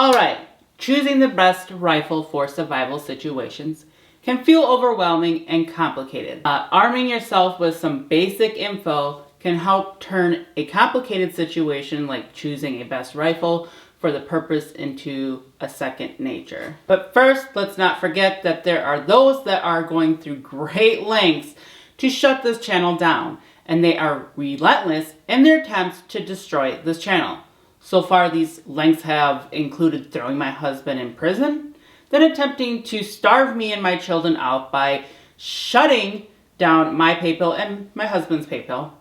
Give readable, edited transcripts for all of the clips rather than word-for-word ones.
Alright, choosing the best rifle for survival situations can feel overwhelming and complicated. Arming yourself with some basic info can help turn a complicated situation like choosing a best rifle for the purpose into a second nature. But first, let's not forget that there are those that are going through great lengths to shut this channel down, and they are relentless in their attempts to destroy this channel. So far, these lengths have included throwing my husband in prison, then attempting to starve me and my children out by shutting down my PayPal and my husband's PayPal.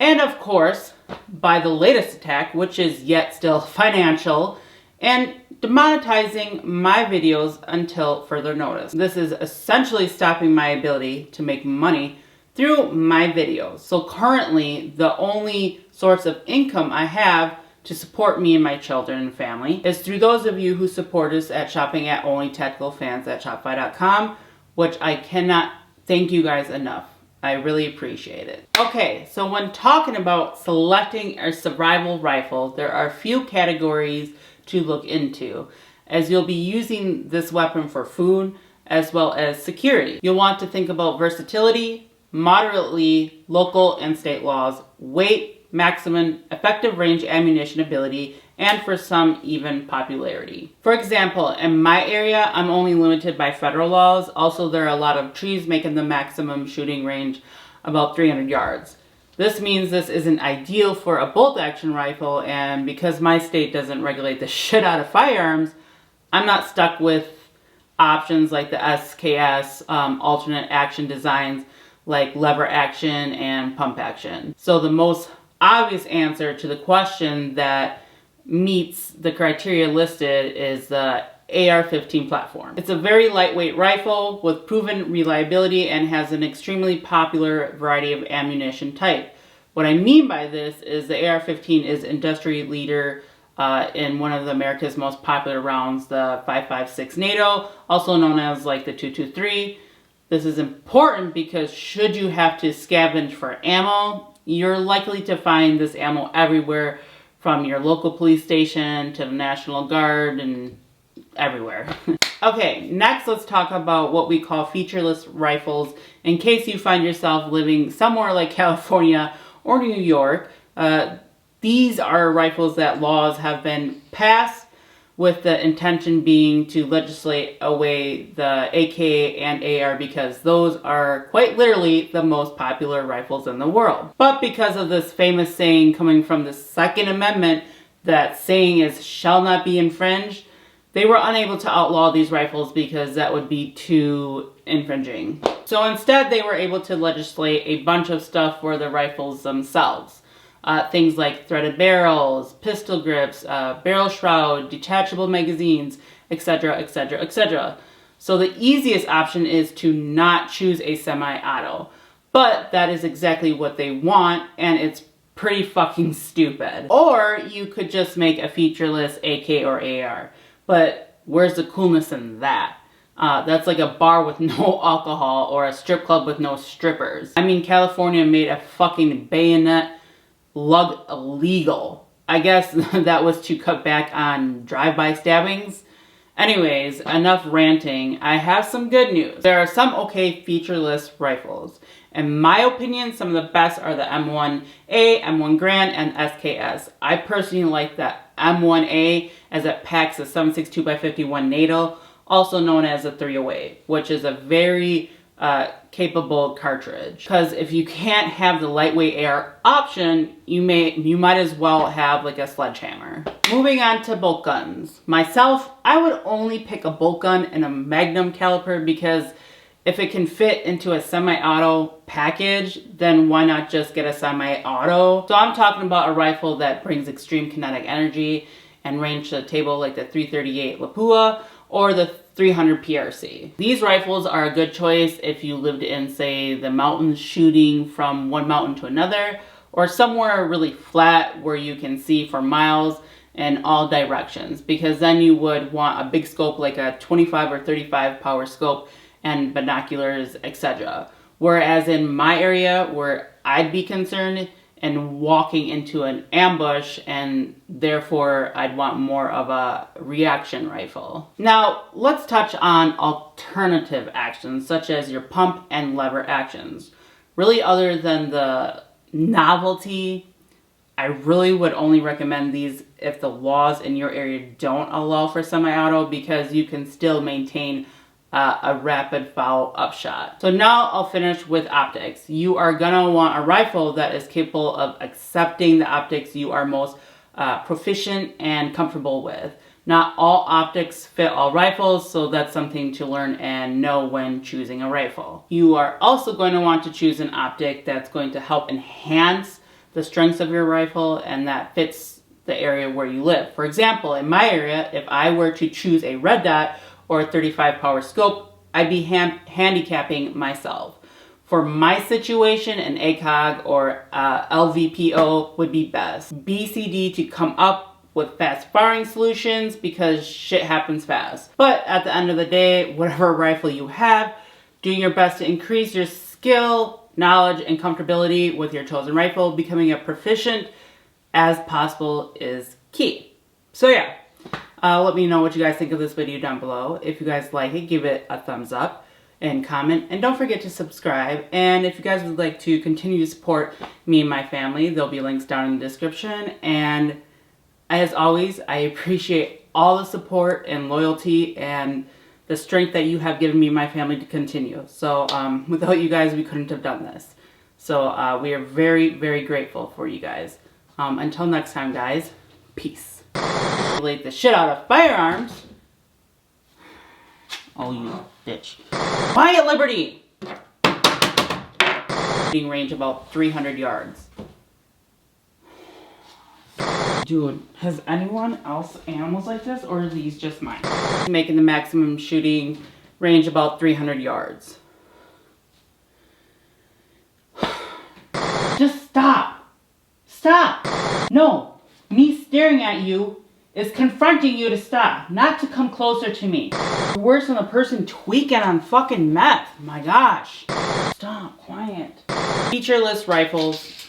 And of course, by the latest attack, which is yet still financial, and demonetizing my videos until further notice. This is essentially stopping my ability to make money through my videos. So currently, the only source of income I have to support me and my children and family is through those of you who support us at shopping at onlytacticalfans at shopify.com, which I cannot thank you guys enough. I really appreciate it. Okay, so when talking about selecting a survival rifle, there are a few categories to look into, as you'll be using this weapon for food as well as security. You'll want to think about versatility, moderately local and state laws, weight, maximum effective range ammunition ability, and for some even popularity. For example, in my area, I'm only limited by federal laws. Also, there are a lot of trees making the maximum shooting range about 300 yards. This means this isn't ideal for a bolt action rifle, and because my state doesn't regulate the shit out of firearms, I'm not stuck with options like the SKS, alternate action designs like lever action and pump action. So the most obvious answer to the question that meets the criteria listed is the AR-15 platform. It's a very lightweight rifle with proven reliability and has an extremely popular variety of ammunition type. What I mean by this is the AR-15 is industry leader in one of America's most popular rounds, the 5.56 NATO, also known as like the 223. This is important because should you have to scavenge for ammo, you're likely to find this ammo everywhere, from your local police station to the National Guard and everywhere. Okay, next let's talk about what we call featureless rifles. In case you find yourself living somewhere like California or New York, these are rifles that laws have been passed with the intention being to legislate away the AK and AR because those are quite literally the most popular rifles in the world. But because of this famous saying coming from the Second Amendment, that saying is shall not be infringed, they were unable to outlaw these rifles because that would be too infringing. So instead they were able to legislate a bunch of stuff for the rifles themselves. Things like threaded barrels, pistol grips, barrel shroud, detachable magazines, etc., etc., etc. So the easiest option is to not choose a semi-auto. But that is exactly what they want, and it's pretty fucking stupid. Or you could just make a featureless AK or AR. But where's the coolness in that? That's like a bar with no alcohol or a strip club with no strippers. I mean, California made a fucking bayonet lug illegal. I guess that was to cut back on drive-by stabbings. Anyways, enough ranting. I have some good news. There are some okay featureless rifles. In my opinion, some of the best are the M1A, M1 Grand, and SKS. I personally like the M1A as it packs a 7.62x51 NATO, also known as a 308, which is a very capable cartridge. Because if you can't have the lightweight AR option, you might as well have like a sledgehammer. Moving on to bolt guns. Myself, I would only pick a bolt gun in a Magnum caliber because if it can fit into a semi-auto package, then why not just get a semi-auto? So I'm talking about a rifle that brings extreme kinetic energy and range to the table like the 338 Lapua or the 300 PRC. These rifles are a good choice if you lived in, say, the mountains shooting from one mountain to another, or somewhere really flat where you can see for miles in all directions, because then you would want a big scope like a 25 or 35 power scope and binoculars, etc. Whereas in my area where I'd be concerned and walking into an ambush, and therefore I'd want more of a reaction rifle. Now, let's touch on alternative actions, such as your pump and lever actions. Really, other than the novelty, I really would only recommend these if the laws in your area don't allow for semi-auto, because you can still maintain a rapid follow upshot. So now I'll finish with optics. You are gonna want a rifle that is capable of accepting the optics you are most proficient and comfortable with. Not all optics fit all rifles, so that's something to learn and know when choosing a rifle. You are also going to want to choose an optic that's going to help enhance the strengths of your rifle and that fits the area where you live. For example, in my area, if I were to choose a red dot or a 35 power scope, I'd be handicapping myself. For my situation, an ACOG or LVPO would be best. BCD to come up with fast firing solutions, because shit happens fast. But at the end of the day, whatever rifle you have, doing your best to increase your skill, knowledge, and comfortability with your chosen rifle, becoming as proficient as possible is key. So yeah. Let me know what you guys think of this video down below. If you guys like it, give it a thumbs up and comment. And don't forget to subscribe. And if you guys would like to continue to support me and my family, there'll be links down in the description. And as always, I appreciate all the support and loyalty and the strength that you have given me and my family to continue. So without you guys, we couldn't have done this. So we are very, very grateful for you guys. Until next time, guys, peace. Relate the shit out of firearms. Oh, you bitch. Quiet, Liberty! Shooting range about 300 yards. Dude, has anyone else animals like this, or are these just mine? Making the maximum shooting range about 300 yards. Just stop! Stop! No! Me staring at you is confronting you to stop, not to come closer to me. You're worse than a person tweaking on fucking meth. My gosh. Stop, quiet. Featureless Rifles.